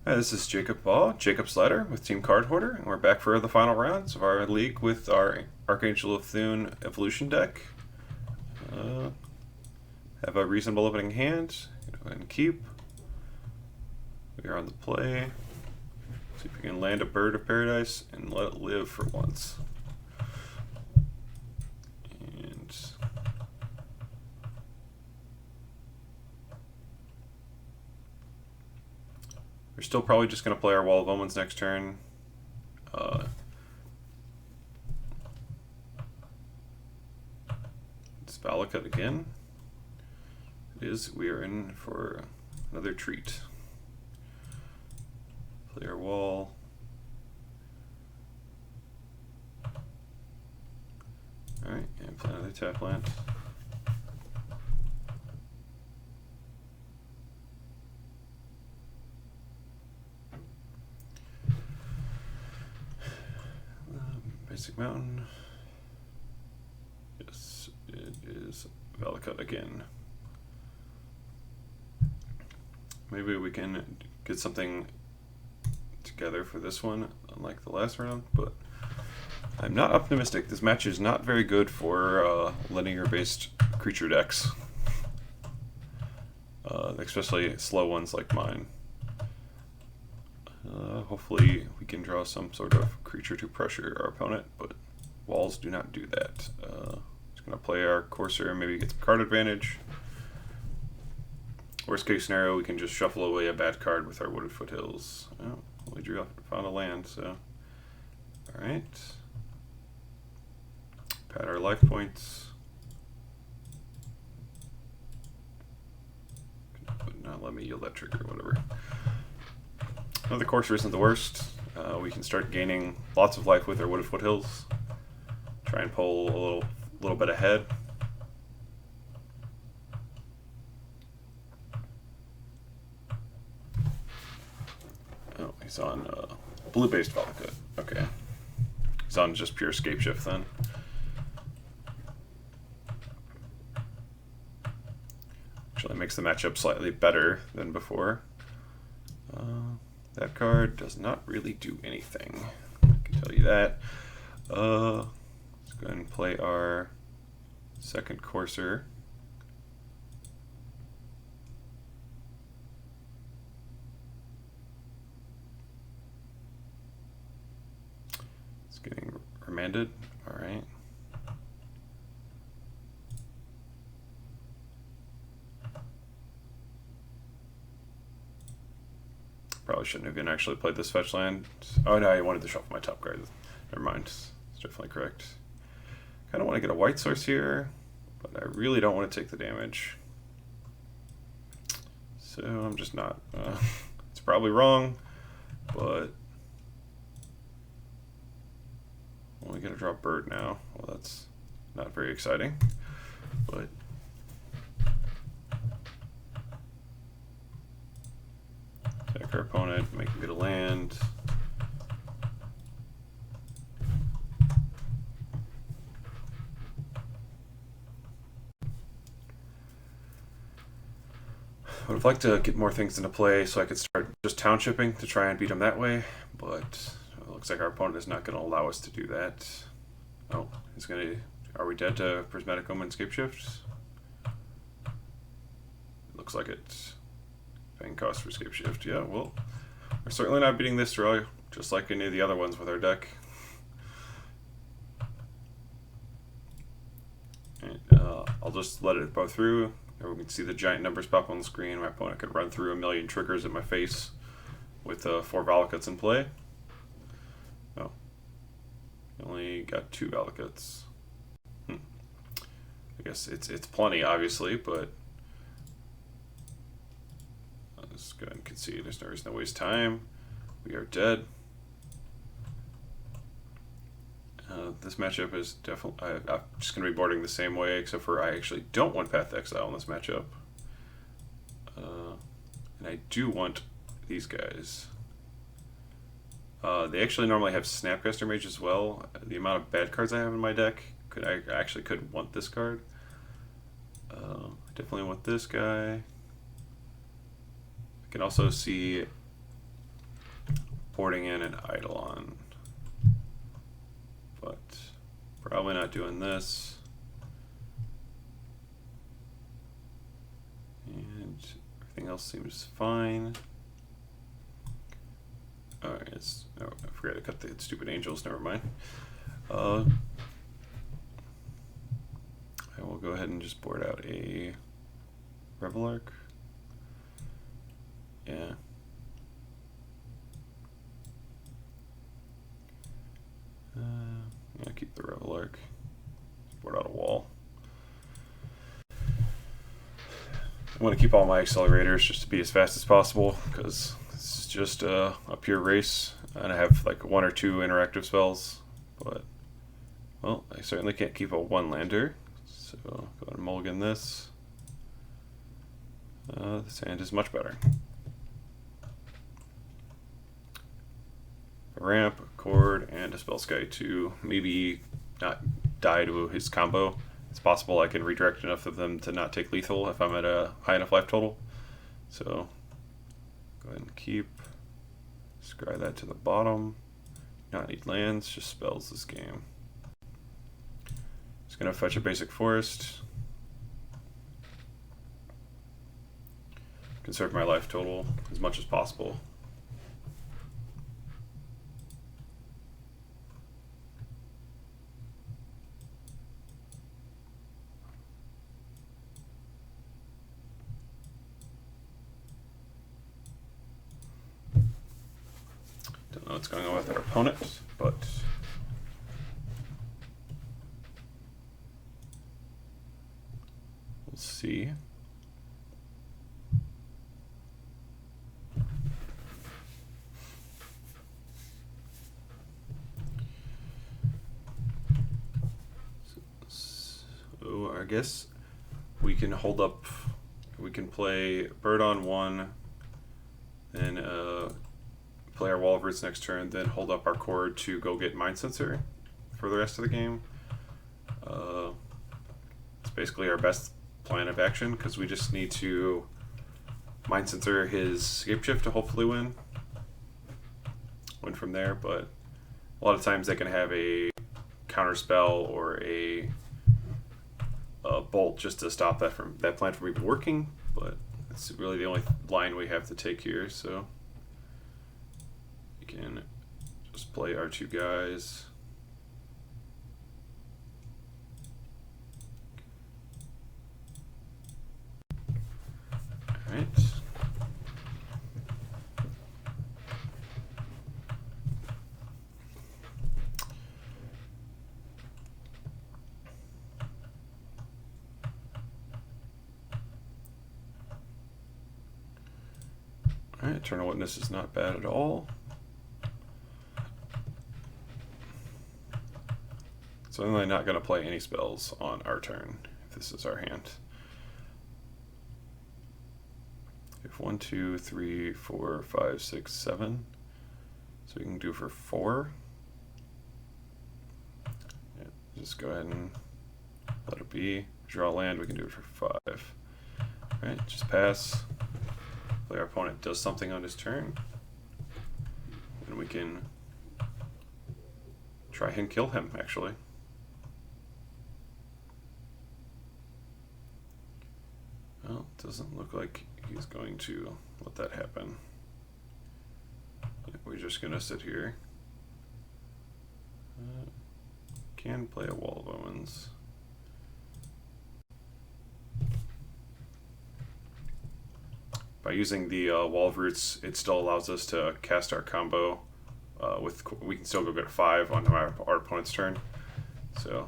Hi, this is Jacob Baugh, Jacob Slider with Team Cardhoarder, and we're back for the final rounds of our league with our Archangel of Thune Evolution deck. Have a reasonable opening hand. Go ahead and keep. We are on the play. See if we can land a bird of paradise and let it live for once. And we're still probably just going to play our Wall of Omens next turn. It's Valakut again. It is. We are in for another treat. Play our wall. Alright, and play another tap land. Basic Mountain. Yes, it is Valakut again. Maybe we can get something together for this one, unlike the last round, but I'm not optimistic. This match is not very good for linear-based creature decks, especially slow ones like mine. Hopefully we can draw some sort of creature to pressure our opponent, but walls do not do that. Just going to play our Courser and maybe get some card advantage. Worst case scenario, we can just shuffle away a bad card with our Wooded Foothills. Oh, we found a land, so... Alright. Pad our life points. Would not let me yield that trigger, whatever. Another Courser isn't the worst. We can start gaining lots of life with our Wooded Foothills. Try and pull a little bit ahead. Oh, he's on blue-based Valakut. Okay. He's on just pure Scapeshift then. Actually makes the matchup slightly better than before. That card does not really do anything. I can tell you that. Let's go ahead and play our second Courser. It's getting remanded. All right. Probably shouldn't have even actually played this fetch land. Oh no, I wanted to shuffle my top card. Never mind. It's definitely correct. Kind of want to get a white source here, but I really don't want to take the damage. So I'm just not. It's probably wrong, but only gonna draw bird now. Well, that's not very exciting, but. Attack our opponent, make him get a land. I would have liked to get more things into play so I could start just townshipping to try and beat him that way, but it looks like our opponent is not going to allow us to do that. Oh, he's going to... Are we dead to Prismatic Omen Scapeshift? Looks like it. Paying cost for Scapeshift. Yeah, well, we're certainly not beating this draw, just like any of the other ones with our deck. And, I'll just let it go through. There we can see the giant numbers pop on the screen. My opponent could run through a million triggers at my face with 4 Valakuts in play. Oh, only got 2 Valakuts. I guess it's plenty, obviously, but let's go ahead and concede. There's no reason to waste time. We are dead. This matchup is definitely... I'm just going to be boarding the same way, except for I actually don't want Path to Exile in this matchup. And I do want these guys. They actually normally have Snapcaster Mage as well. The amount of bad cards I have in my deck, I actually could want this card. Definitely want this guy. I can also see porting in an Eidolon. But probably not doing this. And everything else seems fine. Alright, oh, I forgot to cut the stupid angels, never mind. I will go ahead and just board out a Revelark. Yeah. Yeah, keep the Revelark. Board out a wall. I want to keep all my accelerators just to be as fast as possible, because this is just a pure race, and I have like 1 or 2 interactive spells, but, well, I certainly can't keep a 1-lander, so go ahead and mulligan this. This hand is much better. A ramp, a cord, and a spell sky to maybe not die to his combo. It's possible I can redirect enough of them to not take lethal if I'm at a high enough life total. So go ahead and keep. Scry that to the bottom. Not need lands, just spells this game. Just gonna fetch a basic forest. Conserve my life total as much as possible. Don't know what's going on with our opponent, but we'll see. So I guess we can hold up. We can play Bird on 1, then play our Wall of Roots next turn, then hold up our cord to go get Mind Sensor for the rest of the game. It's basically our best plan of action, because we just need to Mind Sensor his Scapeshift to hopefully win from there, but a lot of times they can have a counter spell or a bolt just to stop that plan from even working, but it's really the only line we have to take here, so we can just play our 2 guys. Alright. Alright, Eternal Witness is not bad at all. So I'm really not going to play any spells on our turn, if this is our hand. We have 1, 2, 3, 4, 5, 6, 7. So we can do for 4. Yeah, just go ahead and let it be. Draw land, we can do it for 5. Alright, just pass. Our opponent does something on his turn, and we can try and kill him, actually. Well, it doesn't look like he's going to let that happen. We're just going to sit here. Can play a Wall of Omens. By using the Wall of Roots, it still allows us to cast our combo we can still go get a 5 on our opponent's turn. So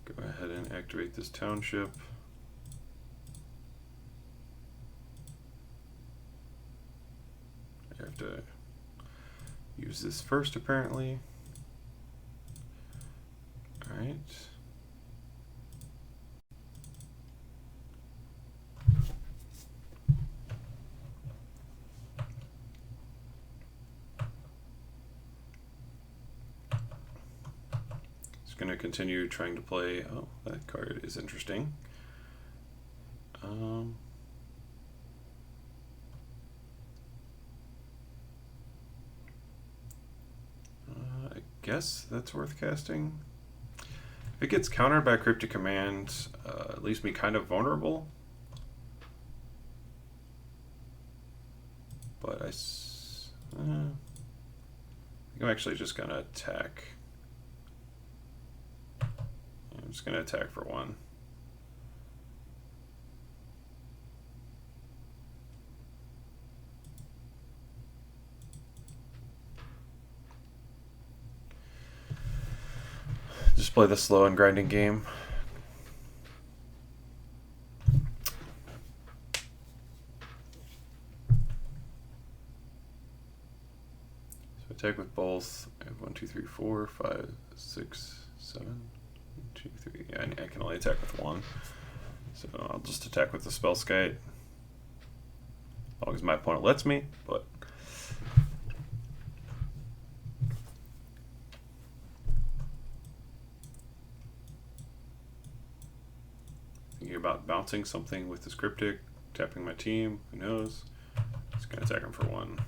go ahead and activate this township. I have to use this first, apparently. Alright. going to continue trying to play. Oh, that card is interesting. I guess that's worth casting. If it gets countered by a Cryptic Command, it leaves me kind of vulnerable. But I think I'm actually just going to attack. I'm just going to attack for 1. Just play the slow and grinding game. So attack with both. I have 1, 2, 3, 4, 5, 6, 7, 1, 2, 3. Yeah, I can only attack with 1. So I'll just attack with the Spellskite. As long as my opponent lets me, but thinking about bouncing something with this Cryptic, tapping my team, who knows? Just gonna attack him for 1.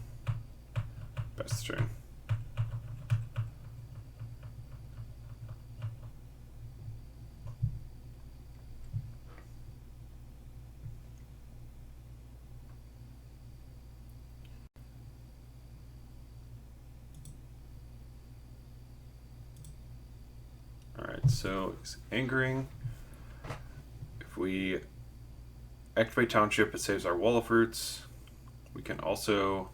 Pass the turn. Alright, so it's angering. If we activate Township, it saves our Wall of Roots. We can also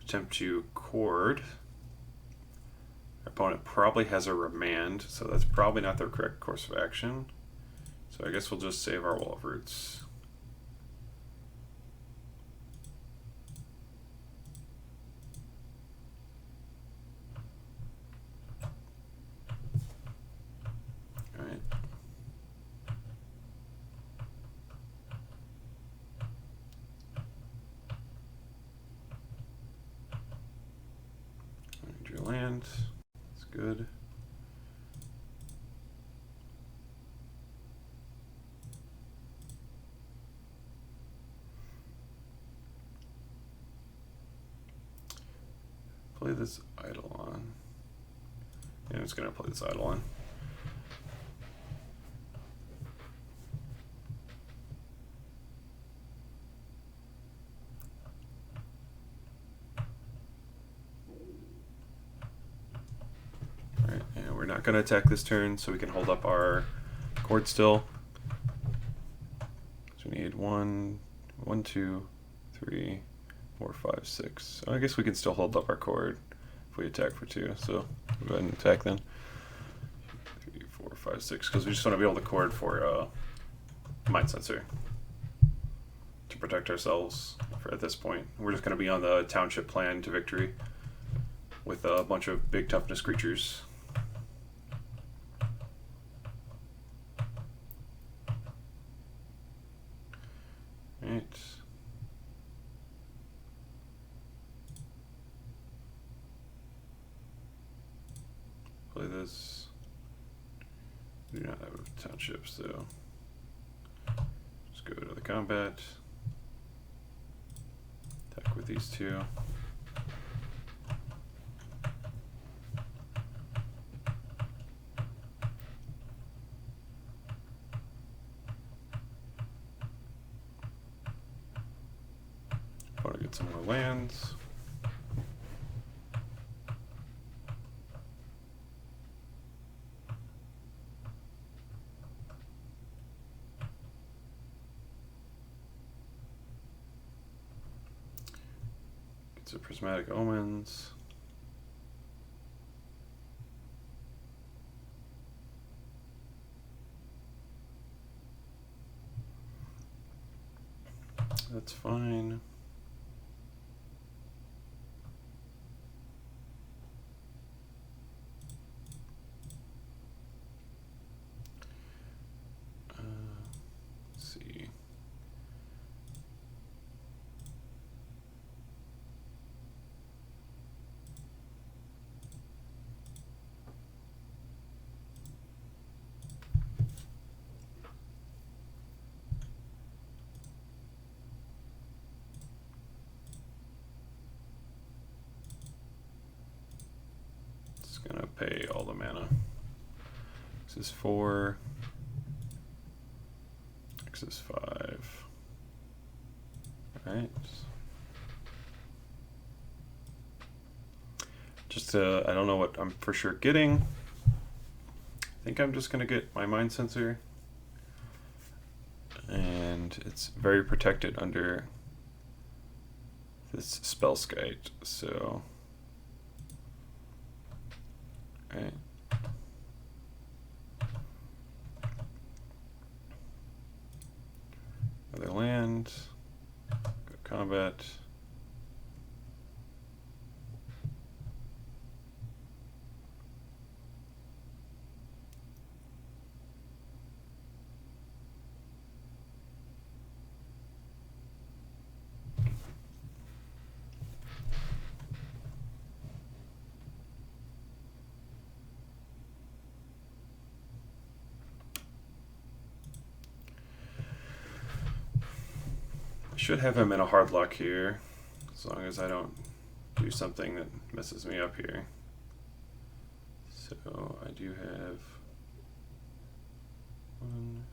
attempt to Chord. Our opponent probably has a Remand, so that's probably not the correct course of action. So I guess we'll just save our Wall of Roots. Alright. Drew land. That's good. Play this Eidolon. Yeah, I'm just gonna play this Eidolon. Alright, and we're not gonna attack this turn, so we can hold up our Chord still. So we need 1, 2, 3, 4, 5, 6. So I guess we can still hold up our Chord if we attack for 2. So we'll go ahead and attack then. 3, 4, 5, 6, because we just want to be able to Chord for Mind Sensor to protect ourselves for at this point. We're just going to be on the Township plan to victory with a bunch of big toughness creatures. Right. Play this. We do not have a Township, so just go to the combat. Attack with these 2. Want to get some more lands. Get some Prismatic Omens. That's fine. Let's see. mana. X is 4. X is 5. Alright. Just I don't know what I'm for sure getting. I think I'm just gonna get my Mind Sensor. And it's very protected under this Spellskite, so alright. Another land. Go combat. Should have him in a hard lock here, as long as I don't do something that messes me up here. So I do have 1,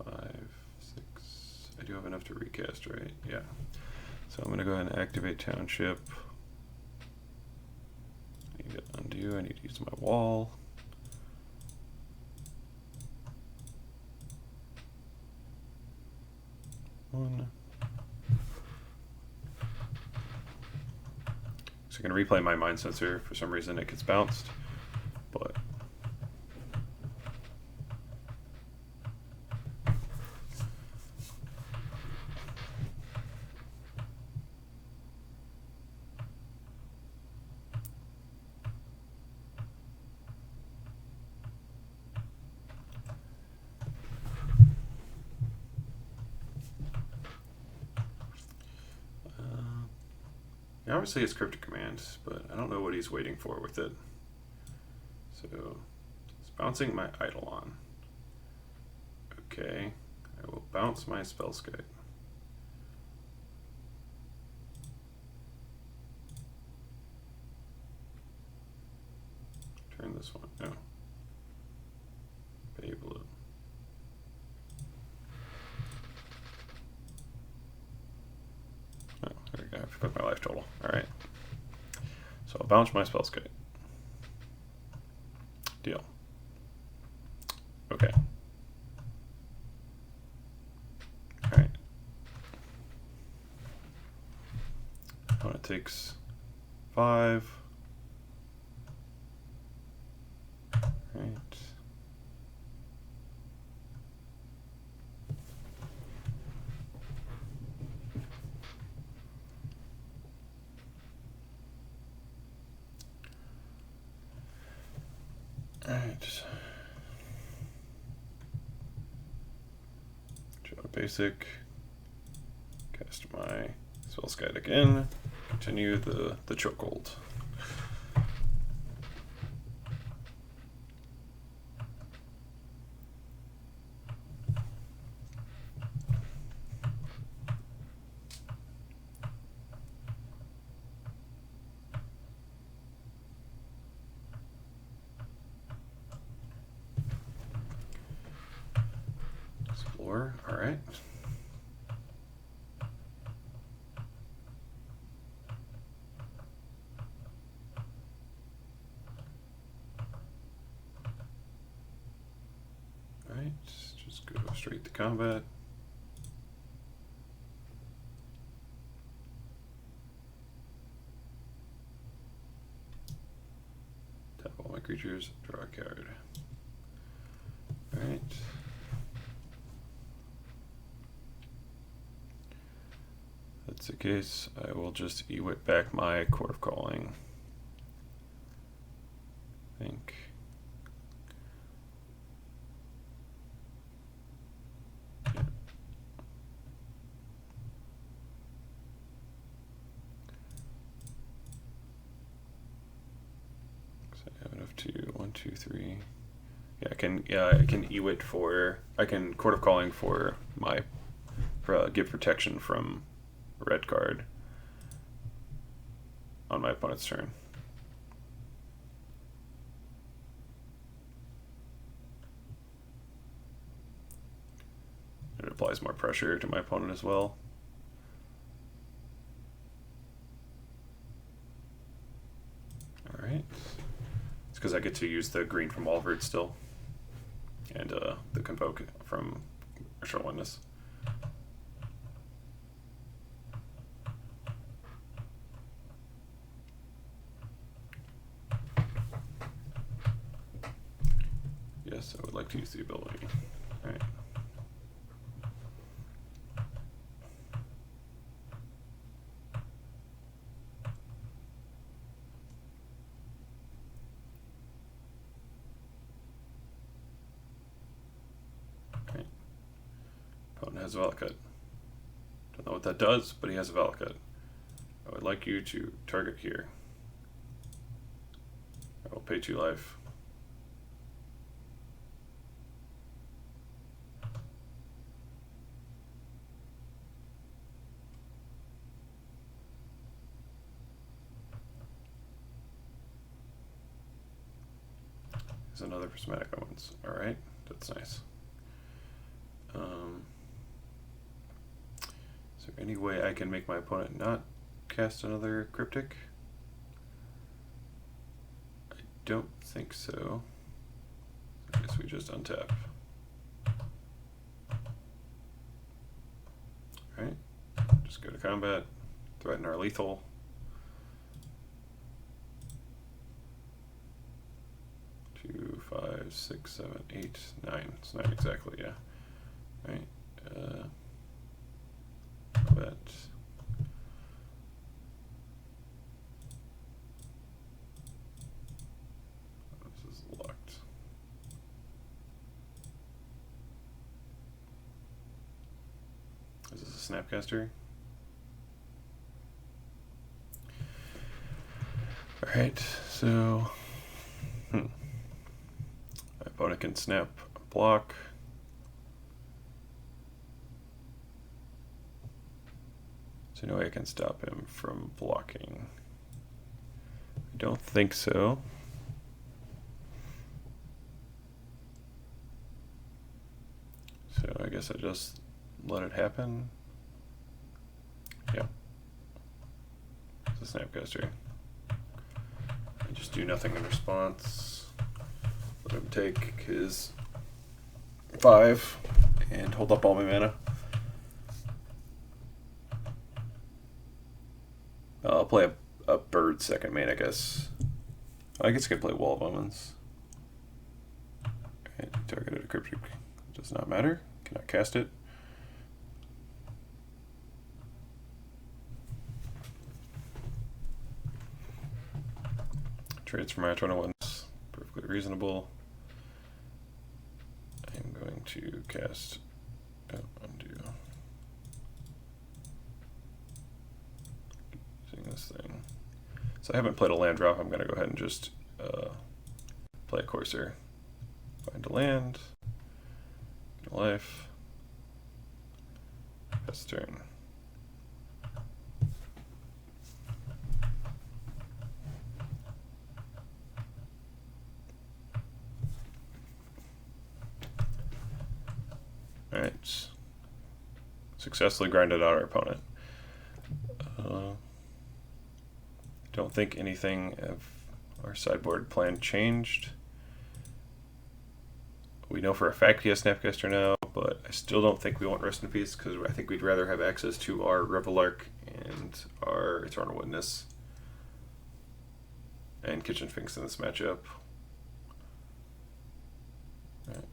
5, 6. I do have enough to recast, right? Yeah. So I'm going to go ahead and activate Township. I need to undo. I need to use my wall. So I'm going to replay my Mind Sensor. For some reason it gets bounced, but obviously it's cryptic commands, but I don't know what he's waiting for with it. So it's bouncing my Eidolon. Okay, I will bounce my Spellskite. Turn this one. No. Babel it. Oh, there we go. I forgot my life total. Alright. So I'll bounce my Spellskite. Deal. Okay. Alright. Opponent takes 5. Alright. Alright. Draw a basic. Cast my Spellskite again. Continue the chokehold. Explore, all right. All right, just go straight to combat. Tap all my creatures, draw a card. All right. If that's the case, I will just Ewit back my Court of Calling. I think. Yeah. So I have enough to 1, 2, 3. Yeah, I can Ewit for, I can Court of Calling for my give protection from red card on my opponent's turn. applies more pressure to my opponent as well. Alright. It's because I get to use the green from Walvert still. And the Convoke from Short Witness. Yes, I would like to use the ability. Alright. Opponent has a Valakut. Don't know what that does, but he has a Valakut. I would like you to target here. I will pay 2 life. There's another prismatic omens. Alright, that's nice. Is there any way I can make my opponent not cast another cryptic? I don't think so. I guess we just untap. Alright, just go to combat, threaten our lethal. Two, 5, 6, 7, 8, 9. It's 9 exactly, yeah. Right. Combat. This is locked. Is this a Snapcaster? Alright, so my opponent can snap a block. So no way I can stop him from blocking. I don't think so. So I guess I just let it happen. Yeah. It's a Snapcaster. I just do nothing in response. Let him take his 5 and hold up all my mana. I'll play a bird second main, I guess. I guess I could play Wall of Omens. Right, targeted a cryptic. Does not matter. Cannot cast it. Transfer my turn once. Perfectly reasonable. I'm going to cast. Oh, undo. This thing. So I haven't played a land drop. I'm going to go ahead and just play a Courser. Find a land. Get a life. Pass turn. Alright. Successfully grinded out our opponent. Don't think anything of our sideboard plan changed. We know for a fact he has Snapcaster now, but I still don't think we want Rest in Peace because I think we'd rather have access to our Revelark and our Eternal Witness and Kitchen Finks in this matchup. Right.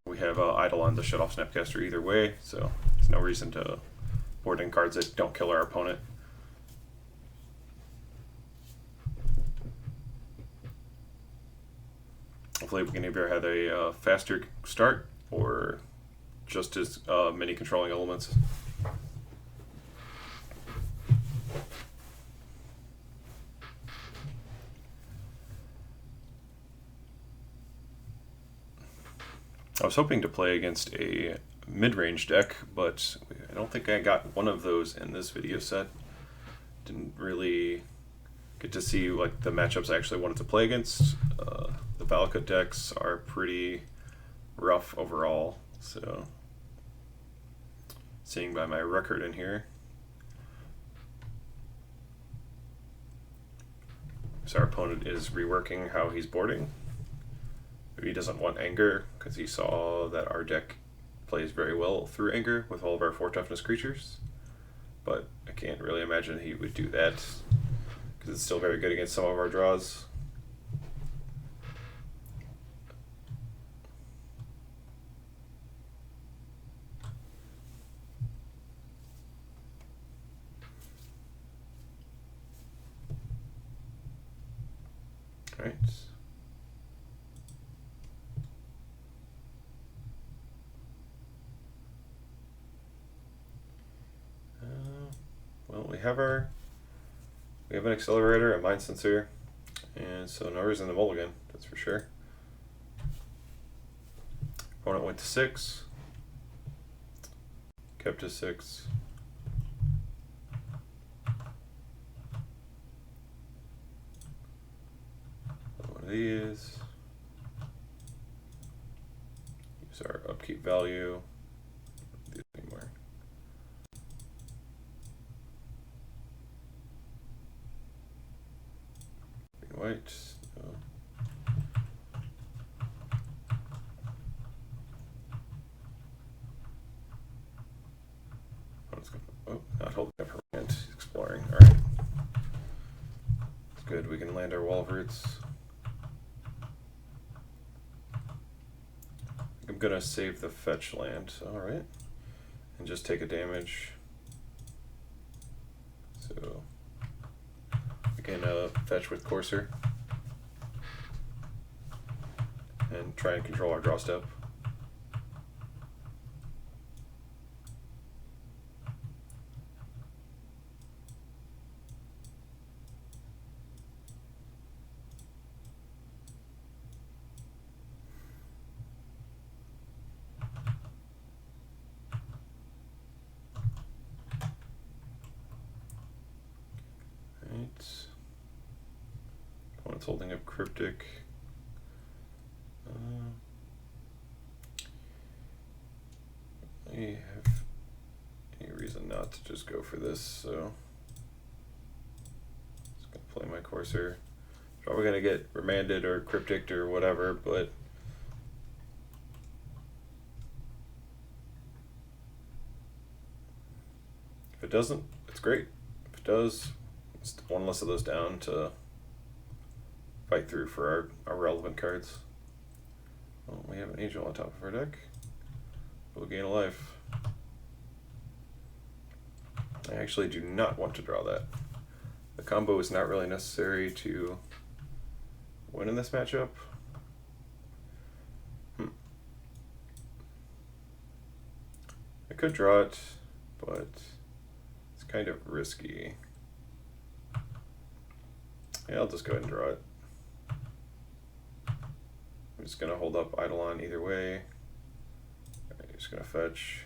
We have Eidolon to shut off Snapcaster either way, so there's no reason to board in cards that don't kill our opponent. Hopefully we can either have a faster start or just as many controlling elements. I was hoping to play against a mid-range deck, but I don't think I got one of those in this video set. Didn't really get to see like the matchups I actually wanted to play against. The Valakut decks are pretty rough overall, so seeing by my record in here. So our opponent is reworking how he's boarding. Maybe he doesn't want anger because he saw that our deck plays very well through anger with all of our 4 toughness creatures. But I can't really imagine he would do that because it's still very good against some of our draws. Right. Well, we have an accelerator, a mind sensor, and so no reason to mulligan, that's for sure. Opponent went to 6, kept to 6. One of these. Use our upkeep value. These anymore. Green white. No. Oh, not holding up her hand. Exploring. All right. It's good. We can land our wall of roots. I'm gonna save the fetch land, alright, and just take a damage. So we can fetch with Courser and try and control our draw step. Opponent's holding up Cryptic. I have any reason not to just go for this, so just gonna play my Courser. Probably gonna get remanded or Cryptic or whatever, but if it doesn't, it's great. If it does, it's one less of those down to fight through for our relevant cards. Well, we have an Angel on top of our deck. We'll gain a life. I actually do not want to draw that. The combo is not really necessary to win in this matchup. I could draw it, but it's kind of risky. Yeah, I'll just go ahead and draw it. I'm just going to hold up Eidolon either way. I'm just going to fetch.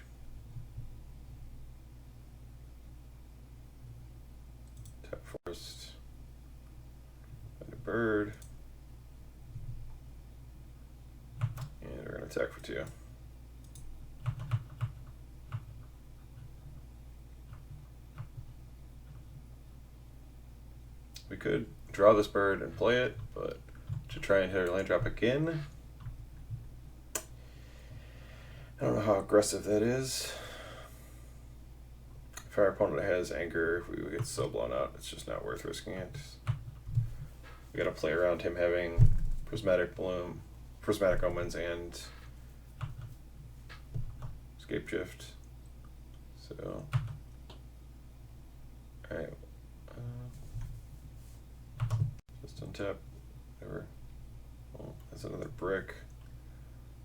Tap Forest. And a bird. And we're going to attack for 2. We could draw this bird and play it, but to try and hit our land drop again, I don't know how aggressive that is. If our opponent has anger, if we get so blown out, it's just not worth risking it. We gotta play around him having Prismatic Bloom, Prismatic Omens, and Escape Shift. So, alright. Just untap, whatever. Oh, that's another brick.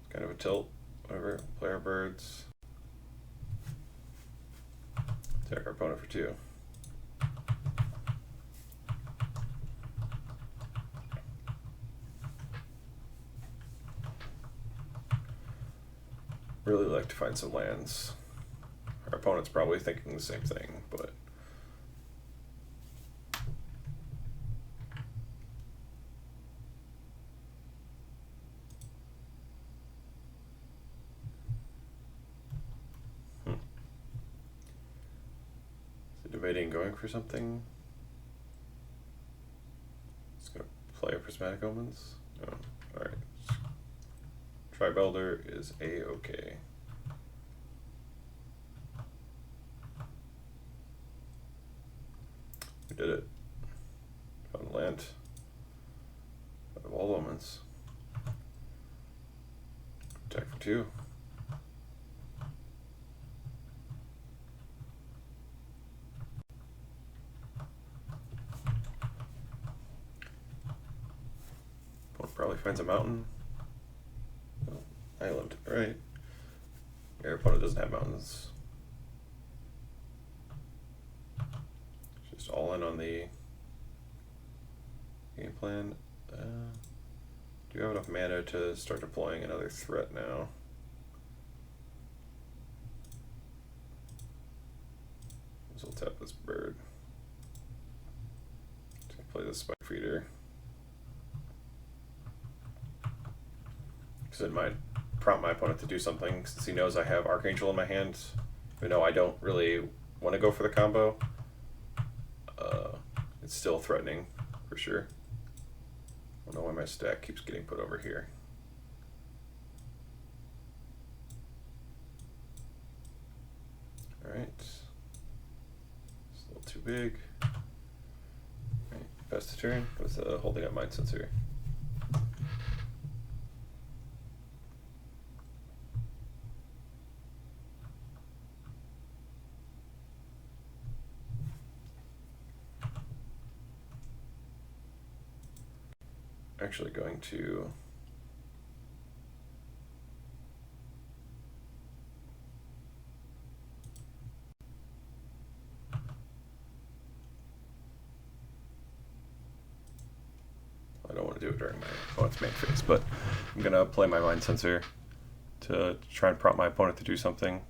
It's kind of a tilt, whatever. Play our birds. Attack our opponent for 2. Really like to find some lands. Our opponent's probably thinking the same thing, but debating going for something. Just gonna play a Prismatic Omens. Oh, alright. Tribe Elder is A-okay. We did it. Found land. Out of all omens. Attack for 2. Probably finds a mountain. Oh, island, right. Your opponent doesn't have mountains. Just all in on the game plan. Do you have enough mana to start deploying another threat now? So we'll tap this bird. To play this Spike Feeder. Because it might prompt my opponent to do something since he knows I have Archangel in my hand. Even though I don't really want to go for the combo, it's still threatening for sure. I don't know why my stack keeps getting put over here. Alright. It's a little too big. Alright, pass the turn with holding up Mind Sensor. Actually going to I don't want to do it during my opponent's main phase, but I'm gonna play my Mind Sensor to try and prompt my opponent to do something.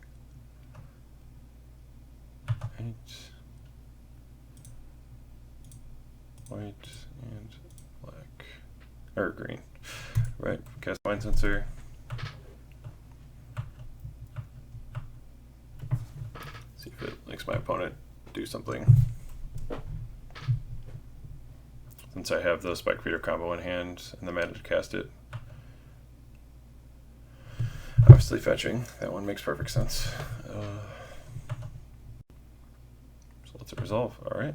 White and black. Or green. Right, cast Mind Sensor. See if it makes my opponent do something. Since I have the Spike Feeder combo in hand and the mana to cast it. Obviously fetching, that one makes perfect sense. So let's resolve, alright.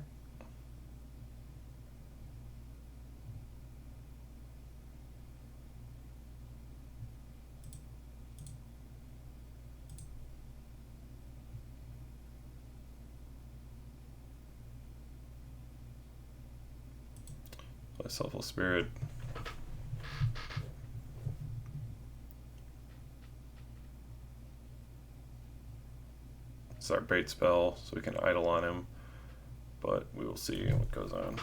Soulful Spirit. It's our bait spell, so we can idle on him, but we will see what goes on.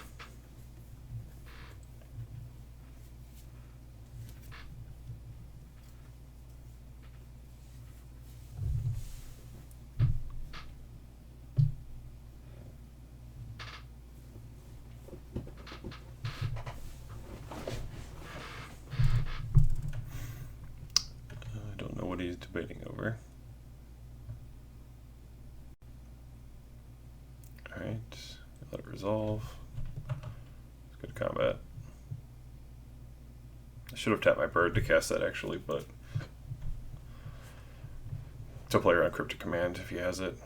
What he's debating over. Alright, let it resolve. It's good combat. I should have tapped my bird to cast that actually, but to play around Cryptic Command if he has it.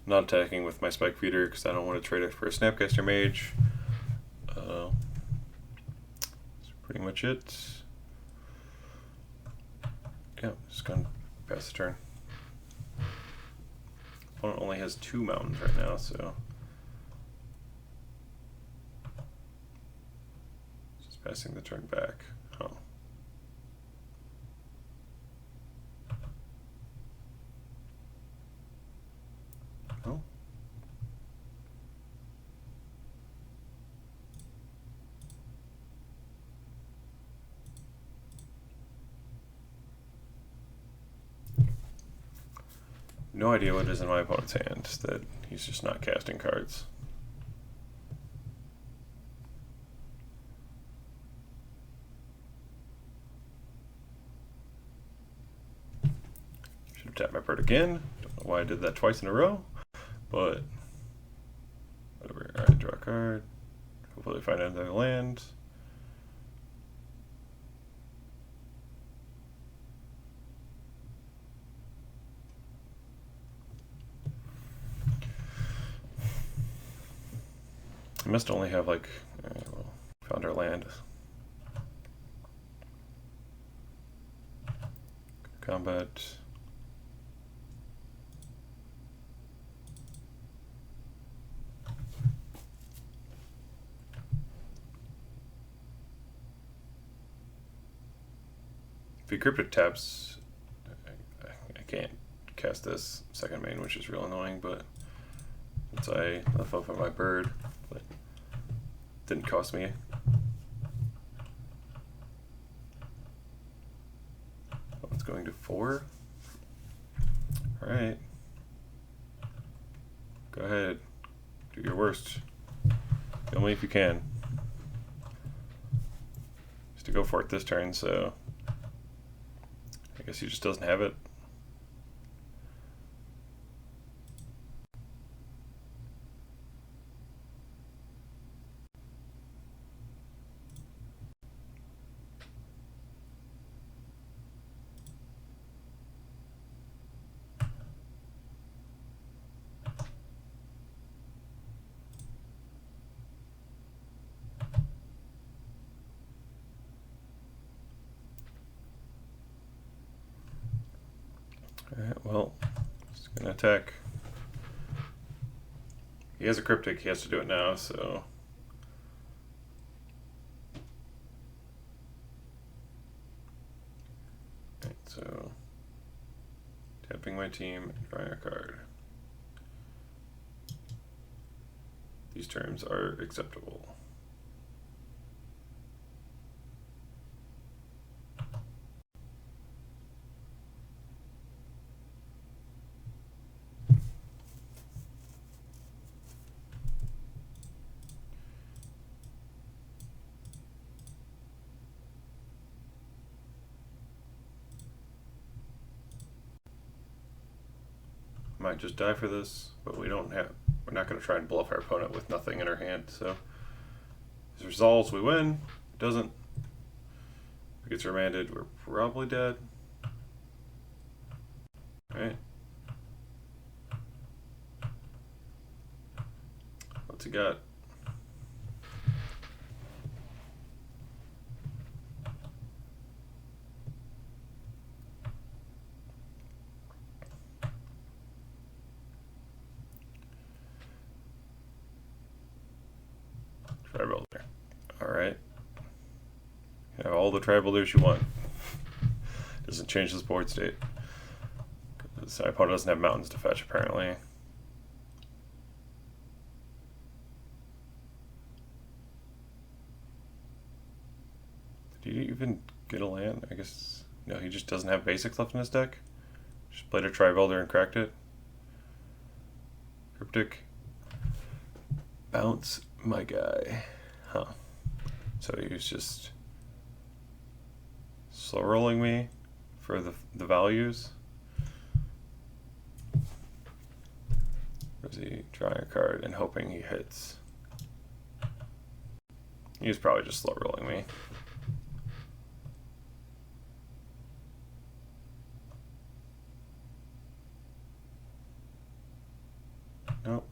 Not attacking with my Spike Feeder because I don't want to trade it for a Snapcaster Mage. That's pretty much it. Yeah, just gonna pass the turn. Opponent only has 2 mountains right now, so just passing the turn back. Oh. Oh. No idea what is in my opponent's hand, that he's just not casting cards. tap my bird again. Don't know why I did that twice in a row, but whatever. Alright, draw a card. Hopefully find another land. I must only have like, well, found our land. Combat. If he cryptic taps, I can't cast this second main, which is real annoying, but since I left off on my bird, but didn't cost me. Oh, it's going to 4. Alright. Go ahead. Do your worst. Kill me if you can. Just to go for it this turn, so I guess he just doesn't have it. Alright, well, he's gonna attack. He has a cryptic, he has to do it now, so. Alright, so tapping my team and drawing a card. These terms are acceptable. Might just die for this, but we're not going to try and bluff our opponent with nothing in our hand, so if this resolves, we win. If it doesn't, if it gets remanded, we're probably dead. Alright. What's he got? Tri-builder. Alright. You have all the tri-builders you want. Doesn't change this board state. This opponent doesn't have mountains to fetch, apparently. Did he even get a land? I guess. No, he just doesn't have basics left in his deck. Just played a tri-builder and cracked it. Cryptic. Bounce my guy. Huh. So he was just slow rolling me for the values. Or is he drawing a card and hoping he hits? He was probably just slow rolling me. Nope.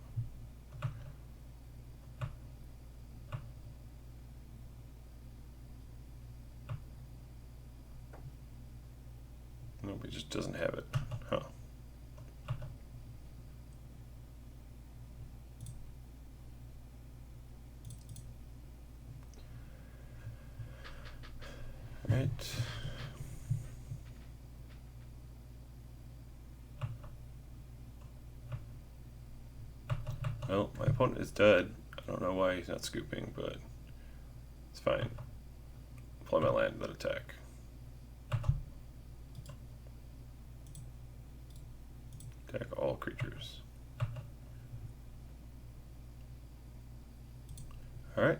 Nope, he just doesn't have it. Huh. Right. Well, my opponent is dead. I don't know why he's not scooping, but it's fine. Play my land, then attack. Attack all creatures. Alright.